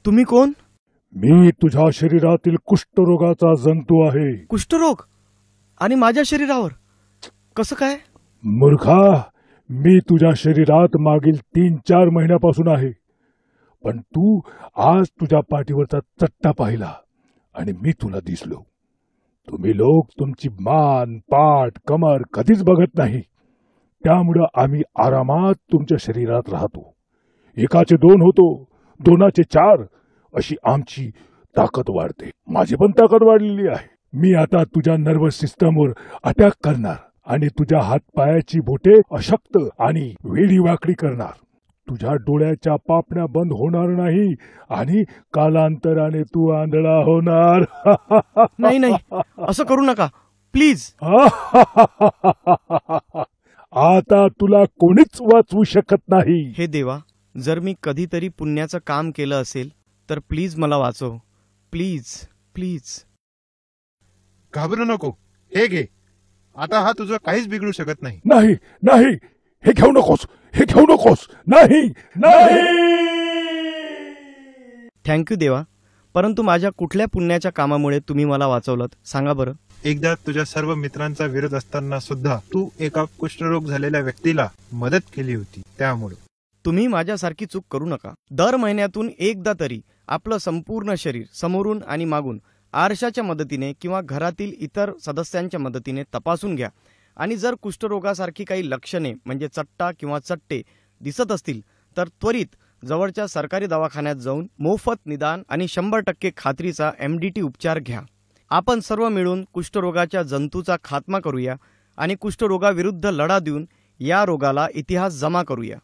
तुम्ही कोण? मी तुझ्या शरीरातील कुष्ठरोगाचा जंतू आहे. कुष्ठरोग? आणि माझ्या शरीरावर कसं काय? मूर्खा, मी तुझ्या शरीरात मागील 3-4 महिन्यापासून आहे. पण तू आज तुझ्या पाठीवरचा चट्टा पाहिला आणि मी तुला दिसलो. तुम्ही लोक तुमची मान, पाठ, कमर कधीच बघत नाही. त्यामुळं आम्ही आरामात तुमच्या शरीरात राहतो. 1चे 2 होतो, 2चे 4 अशी आमची ताकद वाढते. माझी पण ताकद वाढलेली आहे. मी आता तुझ्या नर्वस सिस्टमवर अटॅक करणार आणि तुझ्या हातपायाची बोटे अशक्त आणि वेडीवाकडी करणार. तुझ्या डोळ्याच्या पापण्या बंद होणार नाही आणि कालांतराने तू आंधळा होणार. नाही नाही, असं करू नका प्लीज. आता तुला कोणीच वाचवू शकत नाही. हे देवा, जर मी कधीतरी पुण्याचं काम केलं असेल तर प्लीज मला वाचव. Please please. घाबरू नको, हे घे. आता हा तुझं काहीच बिघडू शकत नाही. नाही नाही, हे घेऊ नकोस, हे घेऊ नकोस. नाही नाही. थँक्यू देवा, परंतु माझ्या कुठल्या पुण्याच्या कामामुळे तुम्ही मला वाचवलं सांगा बरं. एकदा तुझ्या सर्व मित्रांचा विरोध असताना सुद्धा तू एका कुष्ठरोग झालेल्या व्यक्तीला मदत केली होती. त्यामुळे तुम्ही माझ्यासारखी चूक करू नका. दर महिन्यातून एकदा तरी आपलं संपूर्ण शरीर समोरून आणि मागून आरशाच्या मदतीने किंवा घरातील इतर सदस्यांच्या मदतीने तपासून घ्या. आणि जर कुष्ठरोगासारखी काही लक्षणे म्हणजे चट्टा किंवा चट्टे दिसत असतील तर त्वरित जवळच्या सरकारी दवाखान्यात जाऊन मोफत निदान आणि 100% खात्रीचा MDT उपचार घ्या. आपण सर्व मिळून कुष्ठरोगाच्या जंतूचा खात्मा करूया आणि कुष्ठरोगाविरुद्ध लढा देऊन या रोगाला इतिहास जमा करूया.